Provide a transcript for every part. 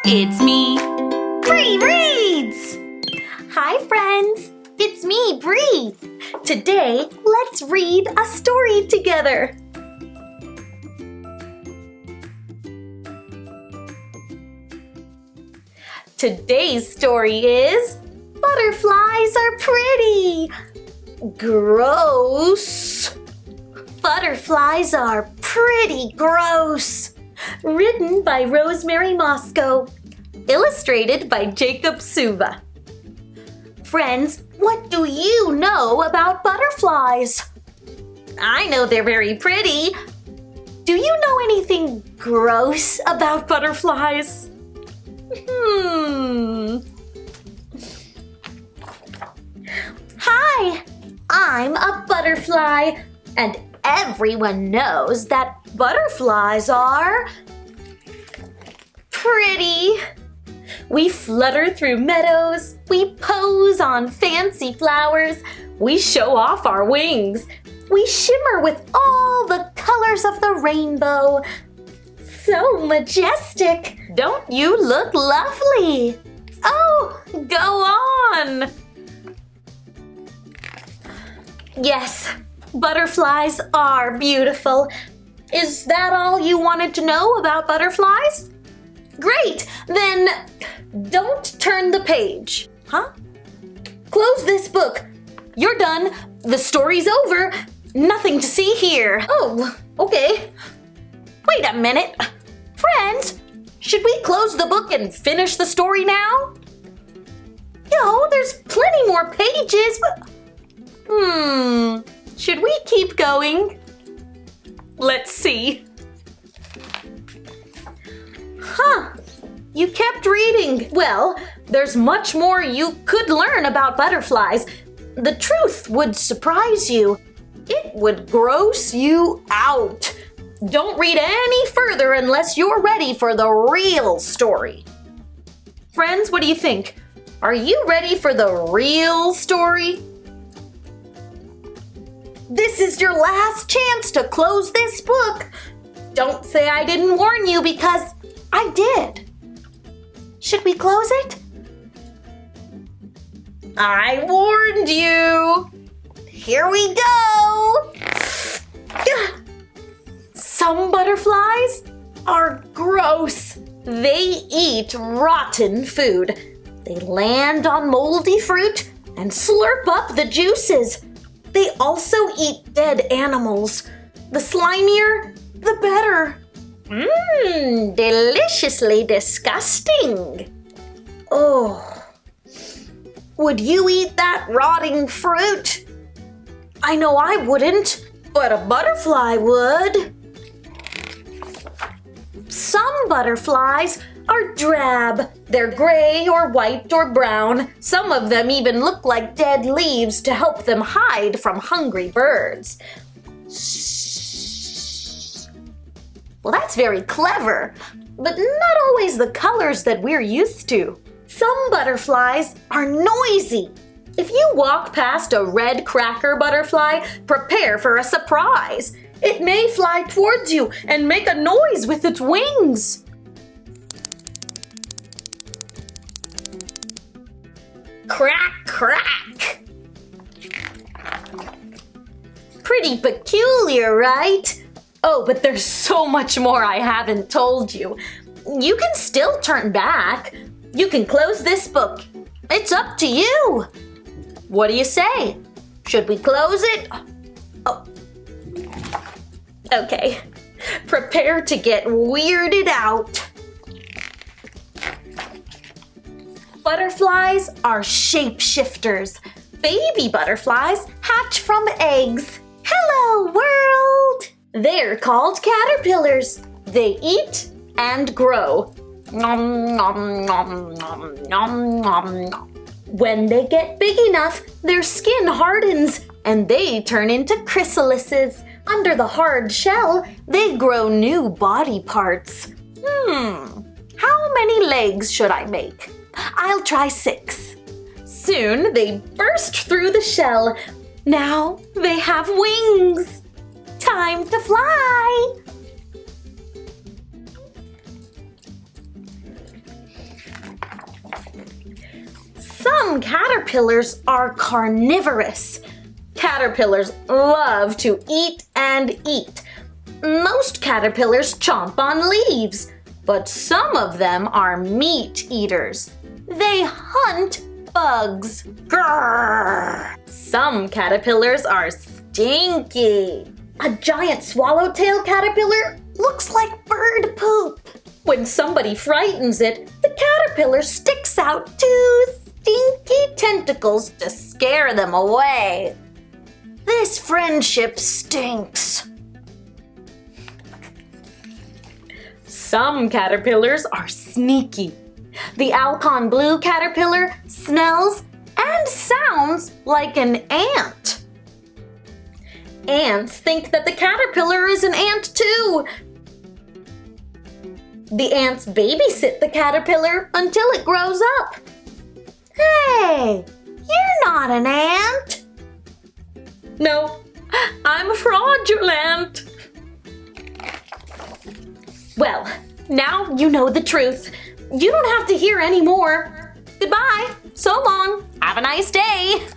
It's me, Bri Reads! Hi friends, it's me, Bri. Today, let's read a story together. Today's story is Butterflies Are Pretty. Gross. Butterflies are pretty gross. Written by Rosemary Moscow. Illustrated by Jacob Suva. Friends, what do you know about butterflies? I know they're very pretty. Do you know anything gross about butterflies? Hi, I'm a butterfly, and everyone knows that butterflies are pretty. We flutter through meadows, we pose on fancy flowers, we show off our wings, we shimmer with all the colors of the rainbow. So majestic! Don't you look lovely? Oh, go on! Yes, butterflies are beautiful. Is that all you wanted to know about butterflies? Great! Then don't turn the page. Huh? Close this book. You're done. The story's over. Nothing to see here. Oh, okay. Wait a minute. Friends, should we close the book and finish the story now? No, there's plenty more pages, but... Should we keep going? Let's see. Huh, you kept reading. Well, there's much more you could learn about butterflies. The truth would surprise you. It would gross you out. Don't read any further unless you're ready for the real story. Friends, what do you think? Are you ready for the real story? This is your last chance to close this book. Don't say I didn't warn you, because I did. Should we close it? I warned you. Here we go. Some butterflies are gross. They eat rotten food. They land on moldy fruit and slurp up the juices. They also eat dead animals. The slimier, the better. Deliciously disgusting. Oh, would you eat that rotting fruit? I know I wouldn't, but a butterfly would. Some butterflies are drab. They're gray or white or brown. Some of them even look like dead leaves to help them hide from hungry birds. Well, that's very clever, but not always the colors that we're used to. Some butterflies are noisy. If you walk past a red cracker butterfly, prepare for a surprise. It may fly towards you and make a noise with its wings. Crack, crack. Pretty peculiar, right? Oh, but there's so much more I haven't told you. You can still turn back. You can close this book. It's up to you. What do you say? Should we close it? Oh. Okay. Prepare to get weirded out. Butterflies are shapeshifters. Baby butterflies hatch from eggs. Hello, world! They're called caterpillars. They eat and grow. Nom, nom, nom, nom, nom, nom, nom. When they get big enough, their skin hardens and they turn into chrysalises. Under the hard shell, they grow new body parts. How many legs should I make? I'll try 6. Soon they burst through the shell. Now they have wings. Time to fly. Some caterpillars are carnivorous. Caterpillars love to eat and eat. Most caterpillars chomp on leaves, but some of them are meat eaters. They hunt bugs. Grrr. Some caterpillars are stinky. A giant swallowtail caterpillar looks like bird poop. When somebody frightens it, the caterpillar sticks out two stinky tentacles to scare them away. This friendship stinks. Some caterpillars are sneaky. The Alcon blue caterpillar smells and sounds like an ant. Ants think that the caterpillar is an ant too. The ants babysit the caterpillar until it grows up. Hey, you're not an ant. No, I'm fraudulent. Well, now you know the truth. You don't have to hear any more. Goodbye. So long. Have a nice day.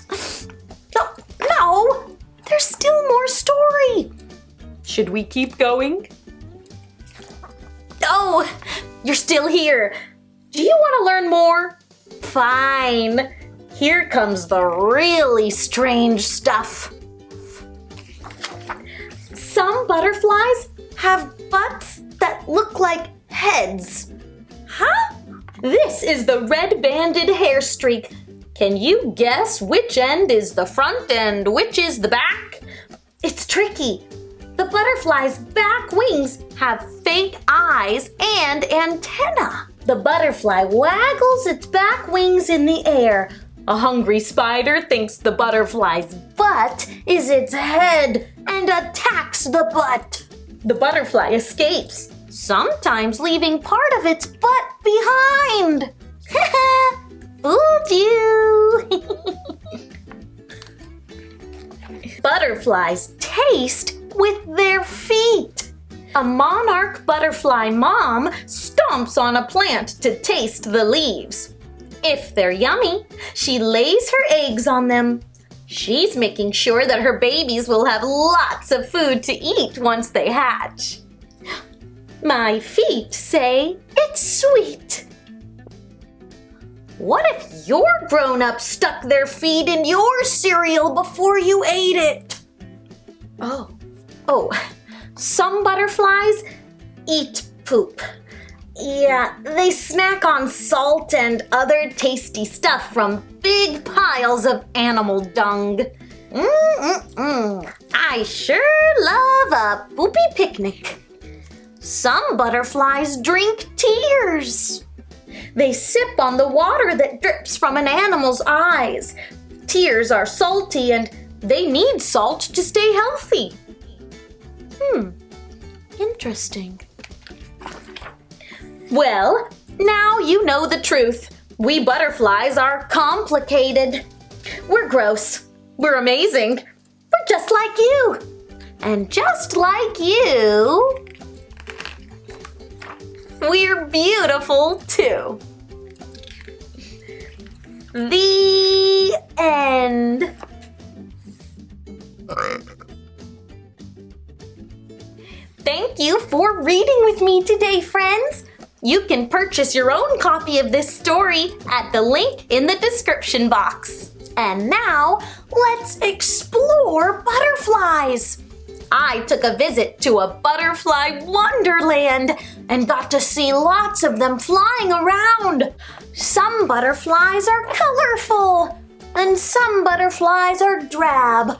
No, there's still more story. Should we keep going? Oh, you're still here. Do you want to learn more? Fine. Here comes the really strange stuff. Some butterflies have butts that look like heads. Huh? This is the red-banded hair streak. Can you guess which end is the front and which is the back? It's tricky. The butterfly's back wings have fake eyes and antennae. The butterfly waggles its back wings in the air. A hungry spider thinks the butterfly's butt is its head and attacks the butt. The butterfly escapes, sometimes leaving part of its butt behind. Fooled you! Butterflies taste with their feet. A monarch butterfly mom stomps on a plant to taste the leaves. If they're yummy, she lays her eggs on them. She's making sure that her babies will have lots of food to eat once they hatch. My feet say it's sweet. What if your grown-up stuck their feet in your cereal before you ate it? Oh, some butterflies eat poop. Yeah, they snack on salt and other tasty stuff from big piles of animal dung. I sure love a poopy picnic. Some butterflies drink tears. They sip on the water that drips from an animal's eyes. Tears are salty and they need salt to stay healthy. Interesting. Well, now you know the truth. We butterflies are complicated. We're gross. We're amazing. We're just like you. And just like you, we're beautiful too. The end. Thank you for reading with me today, friends. You can purchase your own copy of this story at the link in the description box. And now, let's explore butterflies. I took a visit to a butterfly wonderland and got to see lots of them flying around. Some butterflies are colorful and some butterflies are drab.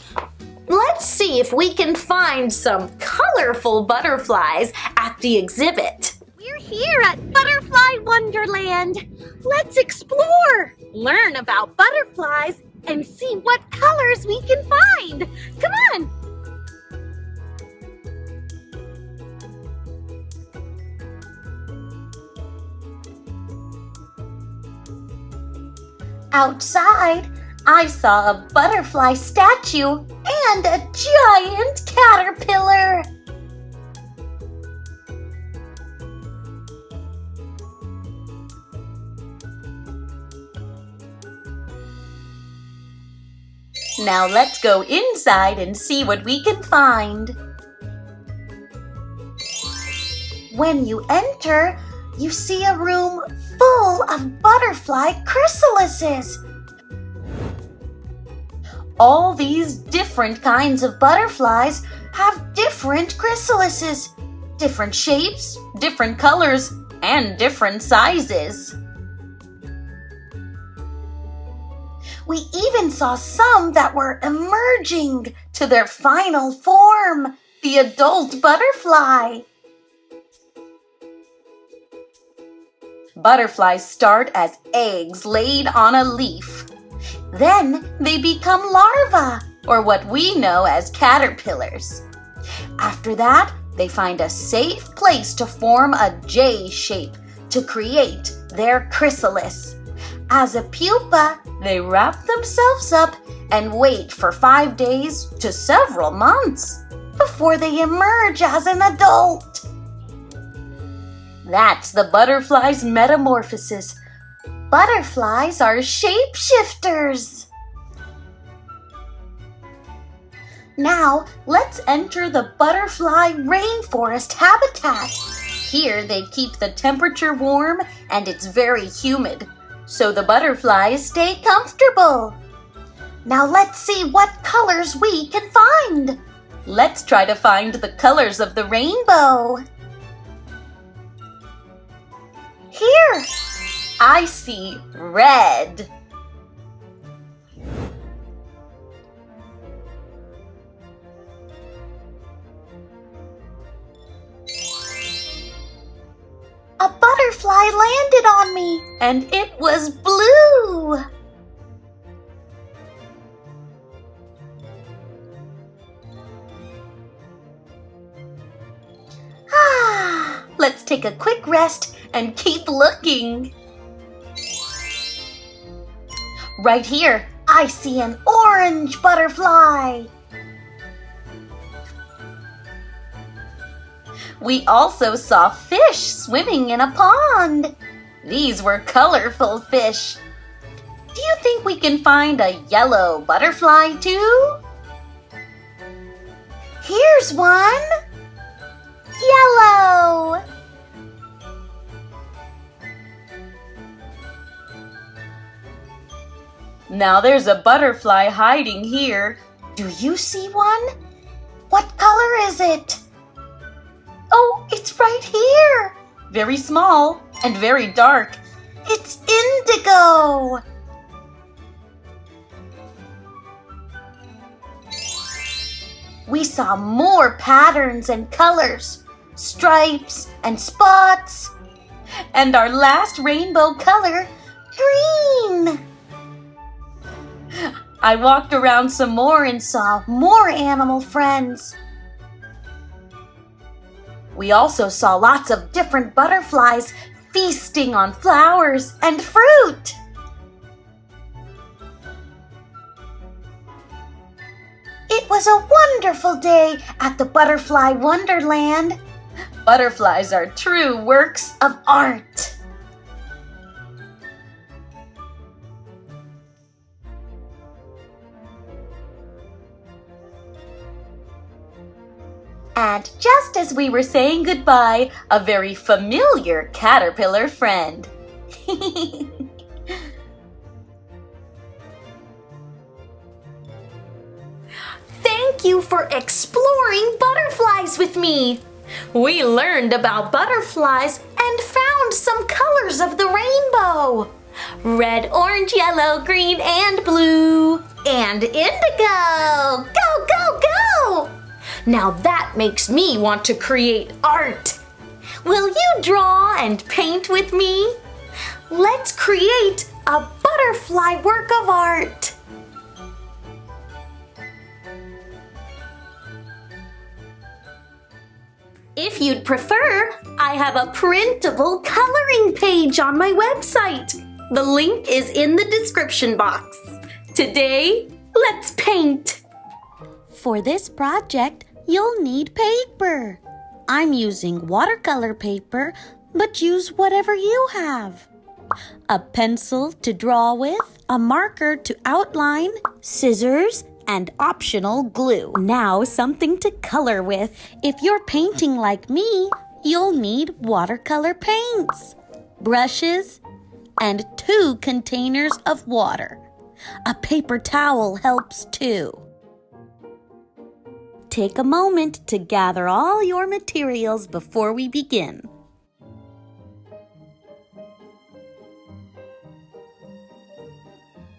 Let's see if we can find some colorful butterflies at the exhibit. We're here at Butterfly Wonderland. Let's explore, learn about butterflies, and see what colors we can find. Come on! Outside, I saw a butterfly statue and a giant caterpillar. Now let's go inside and see what we can find. When you enter, you see a room full of butterfly chrysalises. All these different kinds of butterflies have different chrysalises, different shapes, different colors, and different sizes. We even saw some that were emerging to their final form, the adult butterfly. Butterflies start as eggs laid on a leaf. Then they become larvae, or what we know as caterpillars. After that, they find a safe place to form a J shape to create their chrysalis. As a pupa, they wrap themselves up and wait for 5 days to several months before they emerge as an adult. That's the butterfly's metamorphosis. Butterflies are shapeshifters. Now, let's enter the butterfly rainforest habitat. Here they keep the temperature warm and it's very humid, so the butterflies stay comfortable. Now let's see what colors we can find. Let's try to find the colors of the rainbow. Here, I see red. A butterfly landed on me, and it was blue. Let's take a quick rest and keep looking. Right here, I see an orange butterfly. We also saw fish swimming in a pond. These were colorful fish. Do you think we can find a yellow butterfly too? Here's one. Yellow. Now there's a butterfly hiding here. Do you see one? What color is it? Oh, it's right here. Very small and very dark. It's indigo. We saw more patterns and colors, stripes and spots. And our last rainbow color, green. I walked around some more and saw more animal friends. We also saw lots of different butterflies feasting on flowers and fruit. It was a wonderful day at the Butterfly Wonderland. Butterflies are true works of art. And just as we were saying goodbye, a very familiar caterpillar friend. Thank you for exploring butterflies with me. We learned about butterflies and found some colors of the rainbow. Red, orange, yellow, green, and blue. And indigo. Go, go, go! Now that makes me want to create art. Will you draw and paint with me? Let's create a butterfly work of art. If you'd prefer, I have a printable coloring page on my website. The link is in the description box. Today, let's paint. For this project, you'll need paper. I'm using watercolor paper, but use whatever you have. a pencil to draw with, a marker to outline, scissors, and optional glue. Now something to color with. If you're painting like me, you'll need watercolor paints, brushes, and 2 containers of water. A paper towel helps too. Take a moment to gather all your materials before we begin.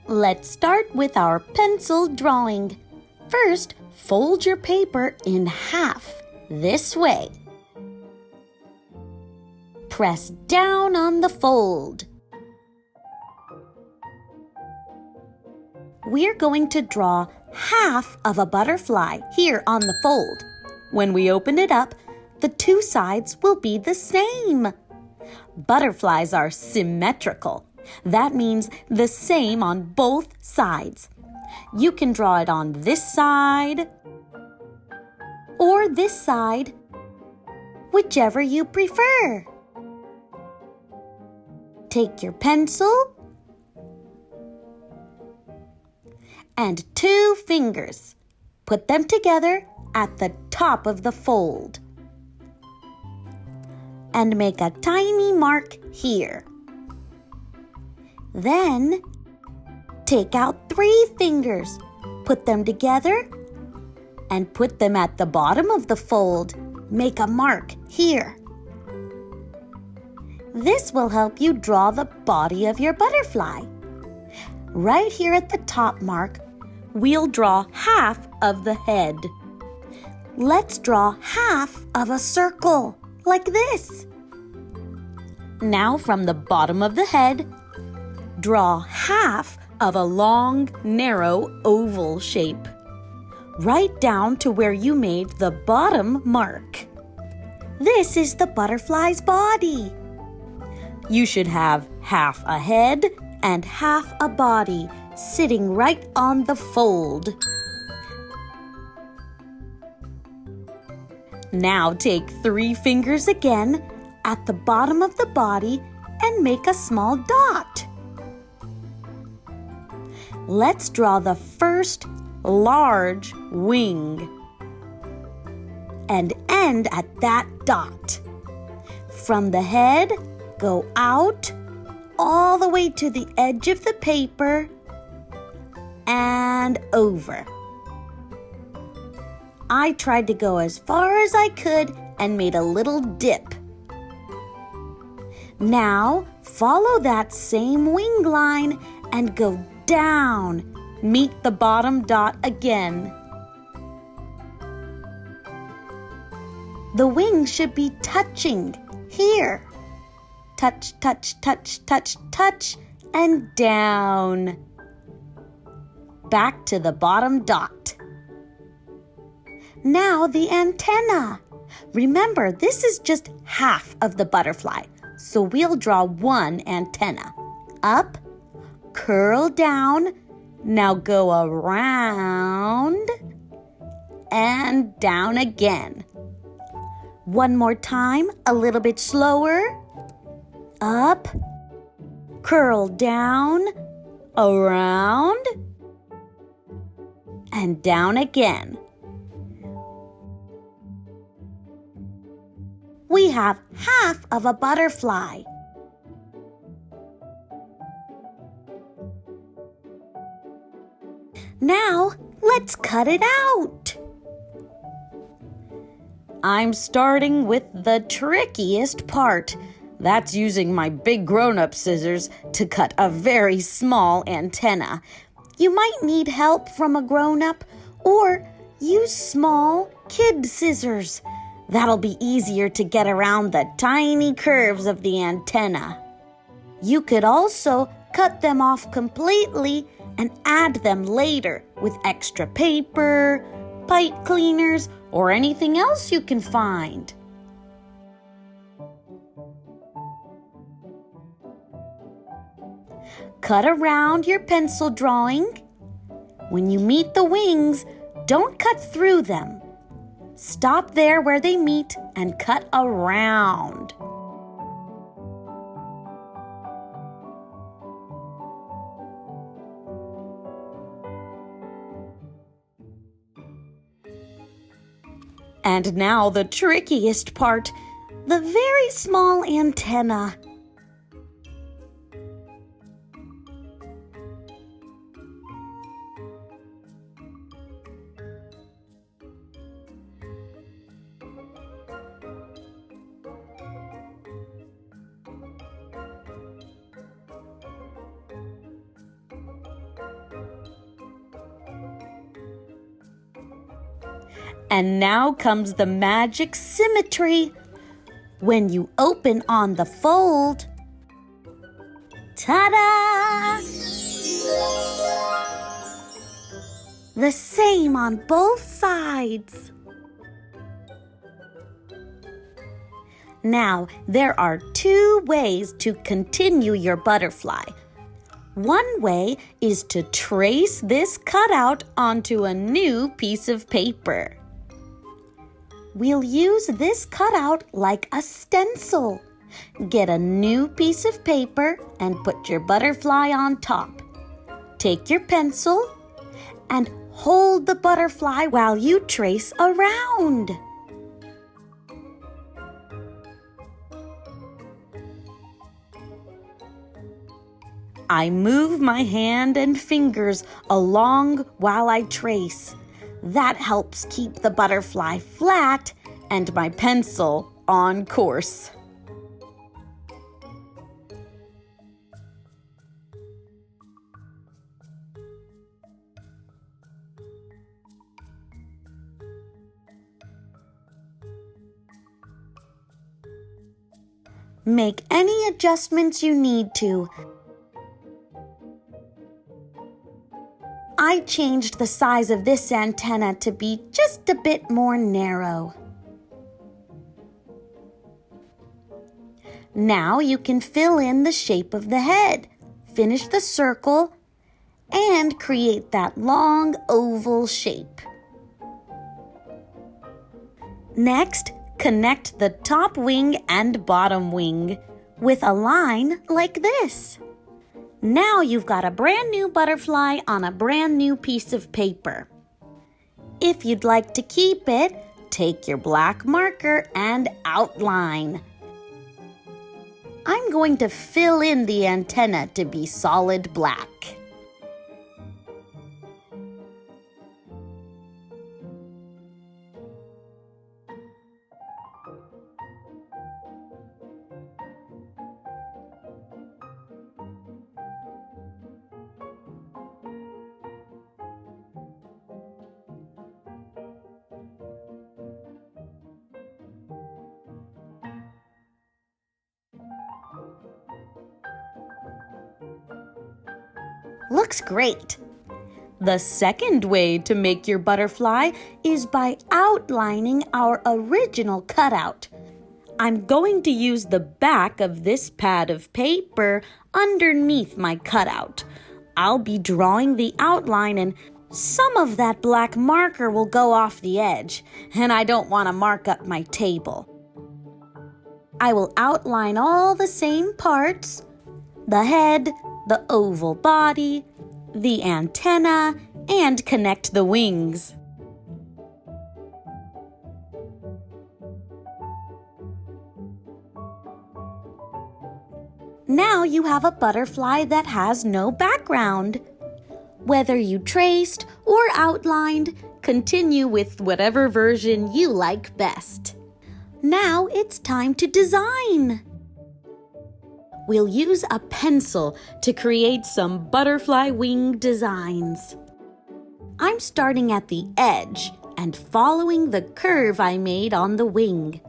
Let's start with our pencil drawing. First, fold your paper in half, this way. Press down on the fold. We're going to draw half of a butterfly here on the fold. When we open it up, the 2 sides will be the same. Butterflies are symmetrical. That means the same on both sides. You can draw it on this side or this side, whichever you prefer. Take your pencil and 2 fingers. Put them together at the top of the fold and make a tiny mark here. Then, take out 3 fingers, put them together, and put them at the bottom of the fold. Make a mark here. This will help you draw the body of your butterfly. Right here at the top mark, we'll draw half of the head. Let's draw half of a circle, like this. Now from the bottom of the head, draw half of a long, narrow oval shape, right down to where you made the bottom mark. This is the butterfly's body. You should have half a head and half a body sitting right on the fold. Now take 3 fingers again at the bottom of the body and make a small dot. Let's draw the first large wing and end at that dot. From the head, go out all the way to the edge of the paper and over. I tried to go as far as I could and made a little dip. Now, follow that same wing line and go down. Meet the bottom dot again. The wings should be touching here. Touch, touch, touch, touch, touch, and down. Back to the bottom dot. Now the antenna. Remember, this is just half of the butterfly, so we'll draw 1 antenna. Up, curl down, now go around and down again. One more time, a little bit slower. Up, curl down, around, and down again. We have half of a butterfly. Now, let's cut it out. I'm starting with the trickiest part. That's using my big grown-up scissors to cut a very small antenna. You might need help from a grown-up or use small kid scissors. That'll be easier to get around the tiny curves of the antenna. You could also cut them off completely and add them later with extra paper, pipe cleaners, or anything else you can find. Cut around your pencil drawing. When you meet the wings, don't cut through them. Stop there where they meet and cut around. And now the trickiest part, the very small antenna. And now comes the magic symmetry. When you open on the fold, ta-da! The same on both sides. Now, there are two ways to continue your butterfly. One way is to trace this cutout onto a new piece of paper. We'll use this cutout like a stencil. Get a new piece of paper and put your butterfly on top. Take your pencil and hold the butterfly while you trace around. I move my hand and fingers along while I trace. That helps keep the butterfly flat and my pencil on course. Make any adjustments you need to. I changed the size of this antenna to be just a bit more narrow. Now you can fill in the shape of the head, finish the circle, and create that long oval shape. Next, connect the top wing and bottom wing with a line like this. Now you've got a brand new butterfly on a brand new piece of paper. If you'd like to keep it, take your black marker and outline. I'm going to fill in the antenna to be solid black. Looks great. The second way to make your butterfly is by outlining our original cutout. I'm going to use the back of this pad of paper underneath my cutout. I'll be drawing the outline and some of that black marker will go off the edge, and I don't want to mark up my table. I will outline all the same parts: the head, the oval body, the antenna, and connect the wings. Now you have a butterfly that has no background. Whether you traced or outlined, continue with whatever version you like best. Now it's time to design. We'll use a pencil to create some butterfly wing designs. I'm starting at the edge and following the curve I made on the wing.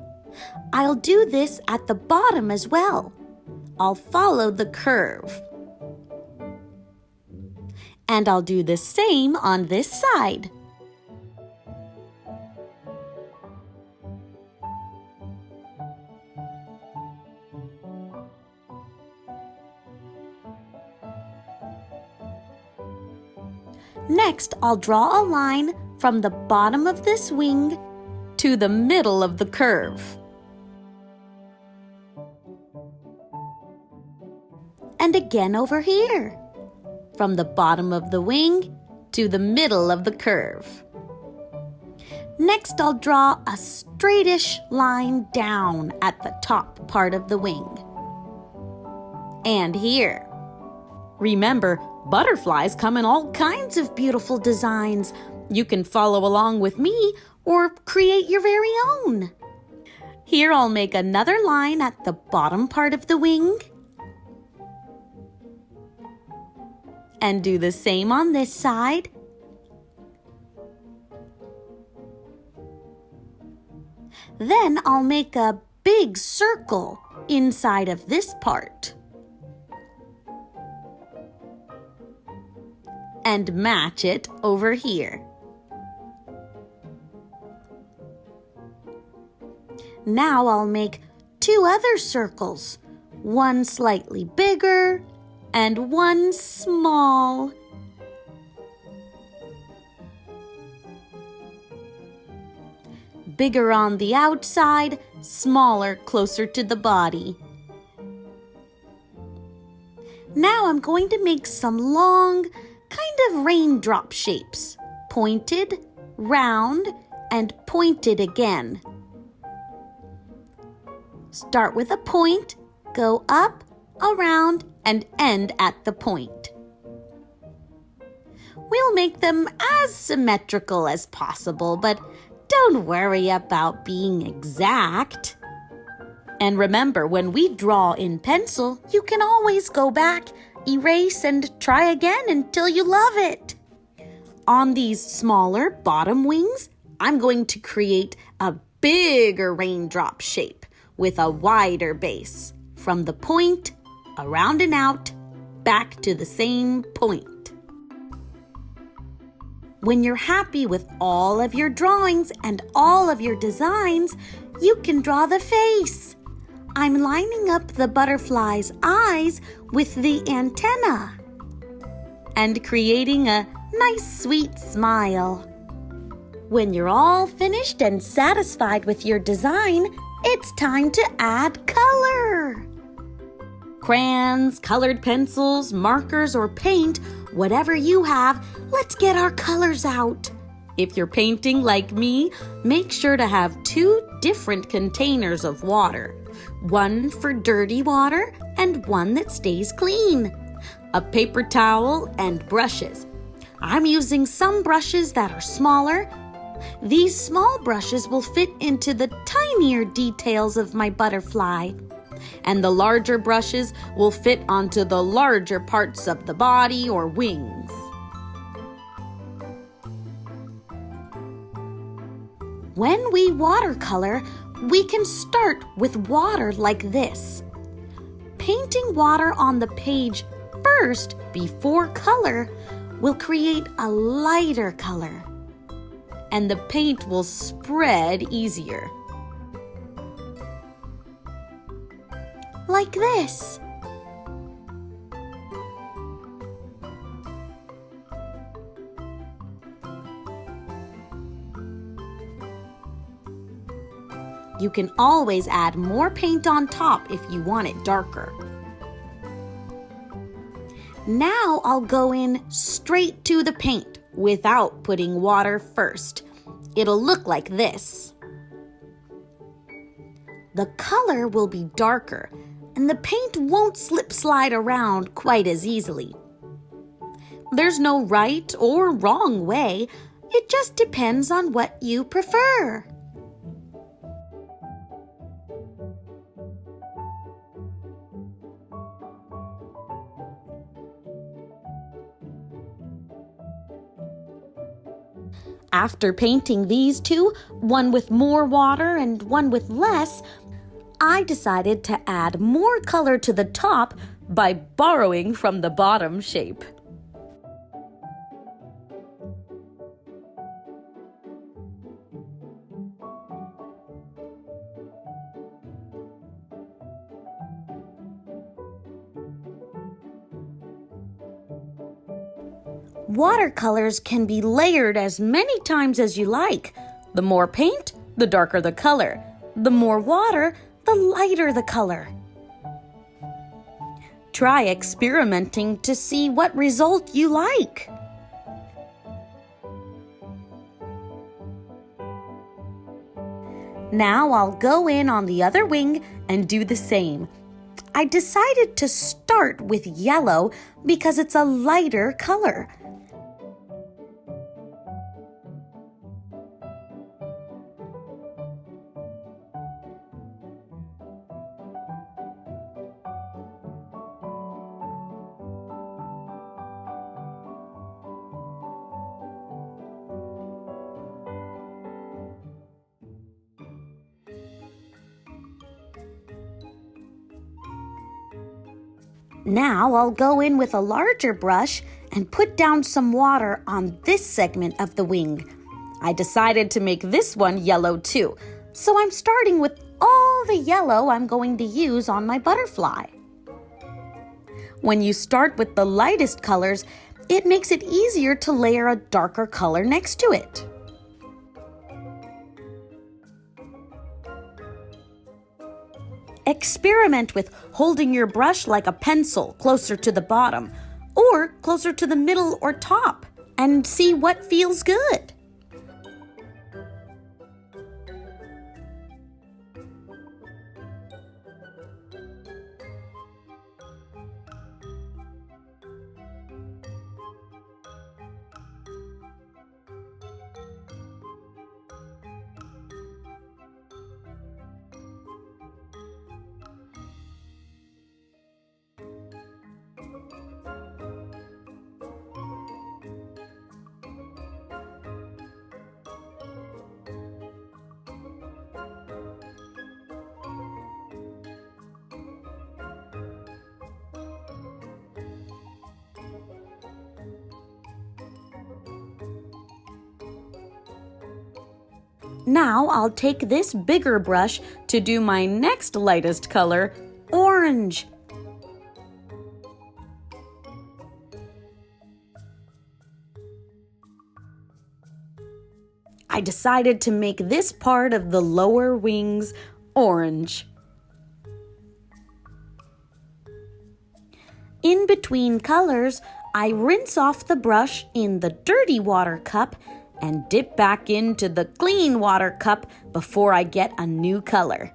I'll do this at the bottom as well. I'll follow the curve. And I'll do the same on this side. Next, I'll draw a line from the bottom of this wing to the middle of the curve. And again over here, from the bottom of the wing to the middle of the curve. Next, I'll draw a straightish line down at the top part of the wing. And here. Remember, butterflies come in all kinds of beautiful designs. You can follow along with me or create your very own. Here I'll make another line at the bottom part of the wing. And do the same on this side. Then I'll make a big circle inside of this part. And match it over here. Now I'll make 2 other circles, one slightly bigger and one small. Bigger on the outside, smaller closer to the body. Now I'm going to make some long, kind of raindrop shapes, pointed, round, and pointed again. Start with a point, go up, around, and end at the point. We'll make them as symmetrical as possible, but don't worry about being exact. And remember, when we draw in pencil, you can always go back, erase, and try again until you love it. On these smaller bottom wings, I'm going to create a bigger raindrop shape with a wider base, from the point, around and out, back to the same point. When you're happy with all of your drawings and all of your designs, you can draw the face. I'm lining up the butterfly's eyes with the antenna and creating a nice sweet smile. When you're all finished and satisfied with your design, it's time to add color. Crayons, colored pencils, markers, or paint, whatever you have, let's get our colors out. If you're painting like me, make sure to have 2 different containers of water. One for dirty water and one that stays clean. A paper towel and brushes. I'm using some brushes that are smaller. These small brushes will fit into the tinier details of my butterfly. And the larger brushes will fit onto the larger parts of the body or wings. When we watercolor, we can start with water like this. Painting water on the page first before color will create a lighter color, and the paint will spread easier. Like this. You can always add more paint on top if you want it darker. Now I'll go in straight to the paint without putting water first. It'll look like this. The color will be darker, and the paint won't slip-slide around quite as easily. There's no right or wrong way. It just depends on what you prefer. After painting these 2, one with more water and one with less, I decided to add more color to the top by borrowing from the bottom shape. Watercolors can be layered as many times as you like. The more paint, the darker the color. The more water, the lighter the color. Try experimenting to see what result you like. Now I'll go in on the other wing and do the same. I decided to start with yellow because it's a lighter color. Now I'll go in with a larger brush and put down some water on this segment of the wing. I decided to make this one yellow too, so I'm starting with all the yellow I'm going to use on my butterfly. When you start with the lightest colors, it makes it easier to layer a darker color next to it. Experiment with holding your brush like a pencil closer to the bottom or closer to the middle or top and see what feels good. Now I'll take this bigger brush to do my next lightest color, orange. I decided to make this part of the lower wings orange. In between colors, I rinse off the brush in the dirty water cup and dip back into the clean water cup before I get a new color.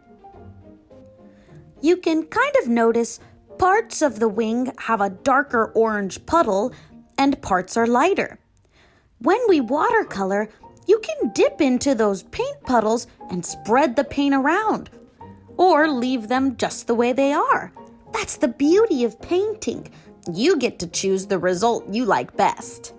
You can kind of notice parts of the wing have a darker orange puddle and parts are lighter. When we watercolor, you can dip into those paint puddles and spread the paint around, or leave them just the way they are. That's the beauty of painting. You get to choose the result you like best.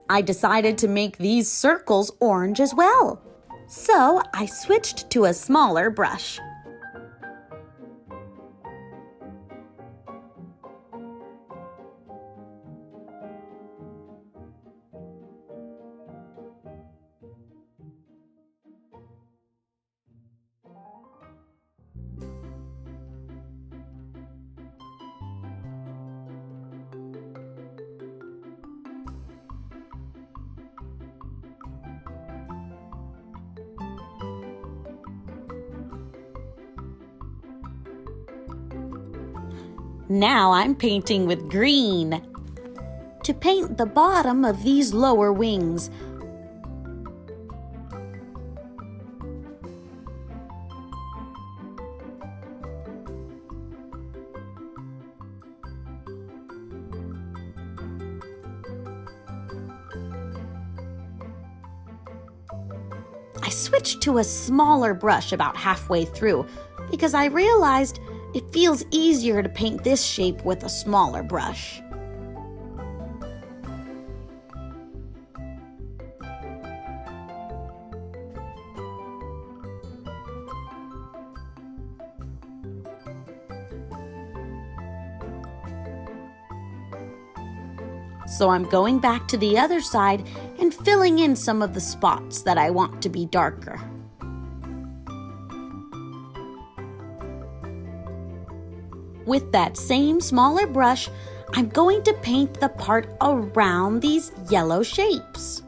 I decided to make these circles orange as well. So I switched to a smaller brush. Now I'm painting with green to paint the bottom of these lower wings. I switched to a smaller brush about halfway through because I realized it feels easier to paint this shape with a smaller brush. So I'm going back to the other side and filling in some of the spots that I want to be darker. With that same smaller brush, I'm going to paint the part around these yellow shapes.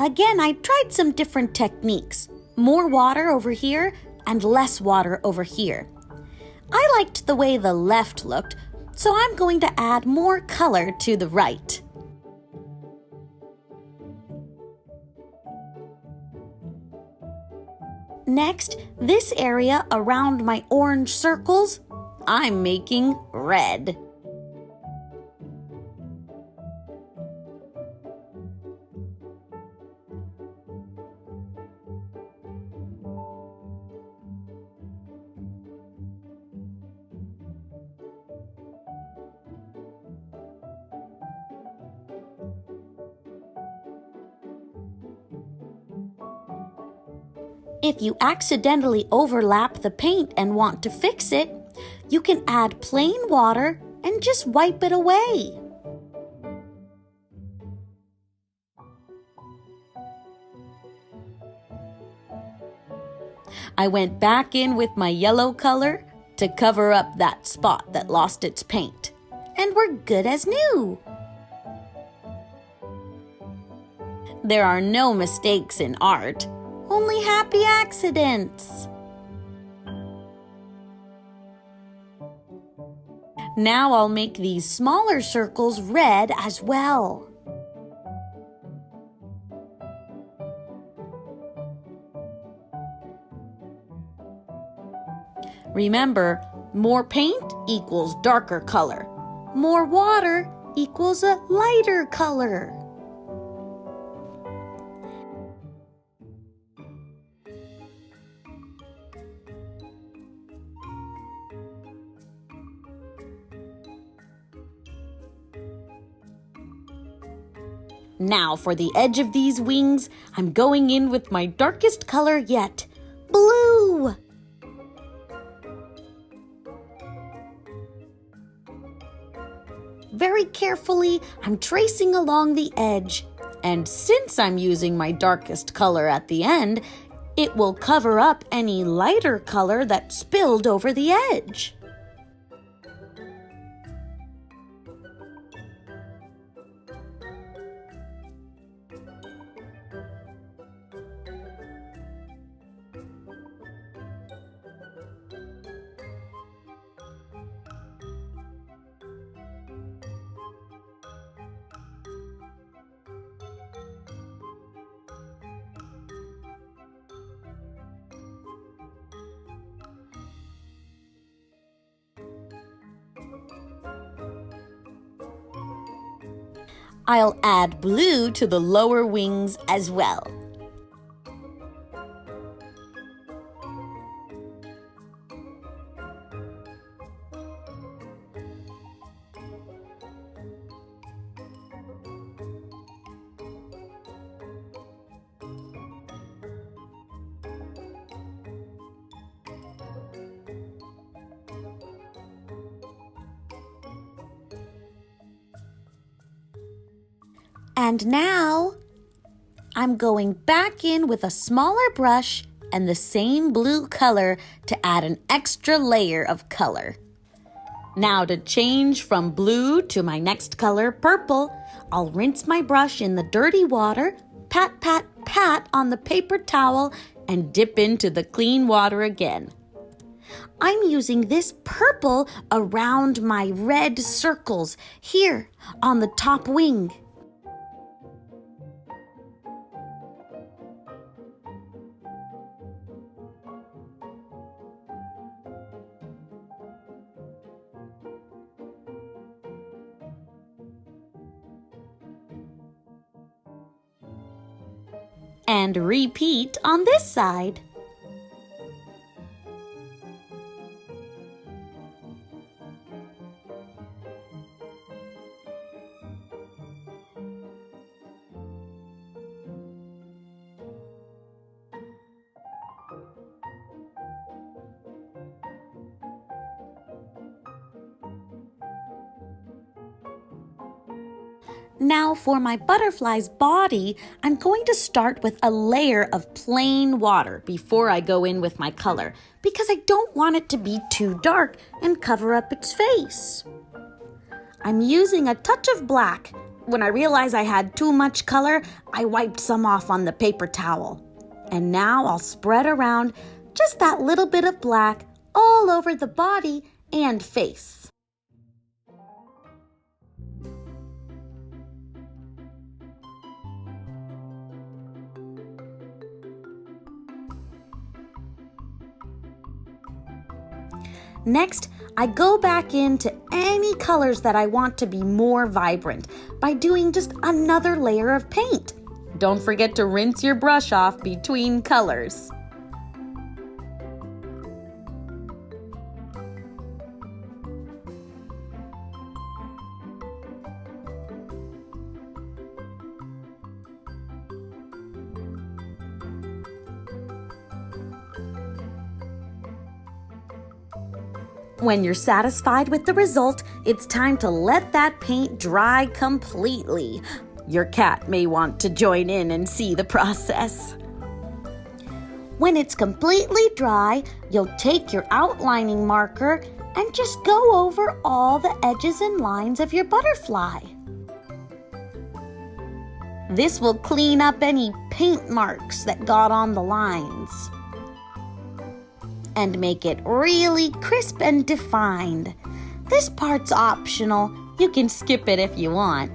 Again, I tried some different techniques. More water over here and less water over here. I liked the way the left looked, so I'm going to add more color to the right. Next, this area around my orange circles, I'm making red. If you accidentally overlap the paint and want to fix it, you can add plain water and just wipe it away. I went back in with my yellow color to cover up that spot that lost its paint, and we're good as new. There are no mistakes in art. Only happy accidents. Now I'll make these smaller circles red as well. Remember, more paint equals darker color. More water equals a lighter color. Now for the edge of these wings, I'm going in with my darkest color yet, blue. Very carefully, I'm tracing along the edge, and since I'm using my darkest color at the end, it will cover up any lighter color that spilled over the edge. I'll add blue to the lower wings as well. And now, I'm going back in with a smaller brush and the same blue color to add an extra layer of color. Now to change from blue to my next color, purple, I'll rinse my brush in the dirty water, pat, pat, pat on the paper towel, and dip into the clean water again. I'm using this purple around my red circles here on the top wing. And repeat on this side. Now for my butterfly's body, I'm going to start with a layer of plain water before I go in with my color because I don't want it to be too dark and cover up its face. I'm using a touch of black. When I realized I had too much color, I wiped some off on the paper towel. And now I'll spread around just that little bit of black all over the body and face. Next, I go back into any colors that I want to be more vibrant by doing just another layer of paint. Don't forget to rinse your brush off between colors. When you're satisfied with the result, it's time to let that paint dry completely. Your cat may want to join in and see the process. When it's completely dry, you'll take your outlining marker and just go over all the edges and lines of your butterfly. This will clean up any paint marks that got on the lines and make it really crisp and defined. This part's optional. You can skip it if you want.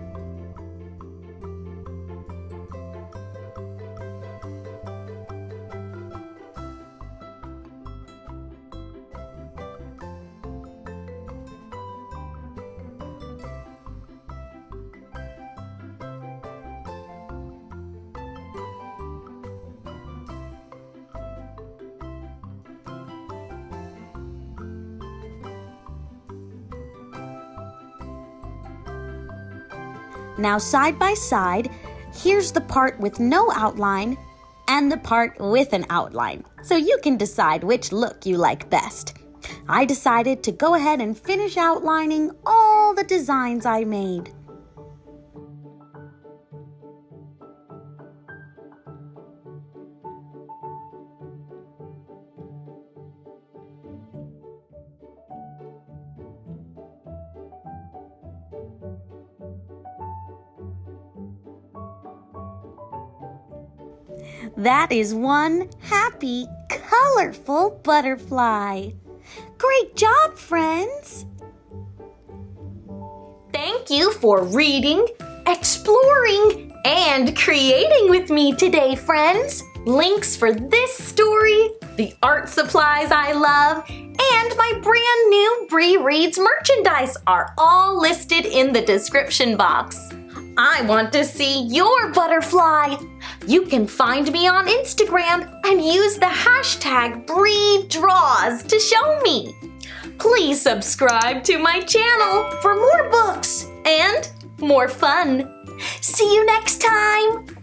Now side by side, here's the part with no outline and the part with an outline, so you can decide which look you like best. I decided to go ahead and finish outlining all the designs I made. That is one happy, colorful butterfly. Great job, friends! Thank you for reading, exploring, and creating with me today, friends. Links for this story, the art supplies I love, and my brand new Bri Reads merchandise are all listed in the description box. I want to see your butterfly. You can find me on Instagram and use the hashtag BriDraws to show me. Please subscribe to my channel for more books and more fun. See you next time.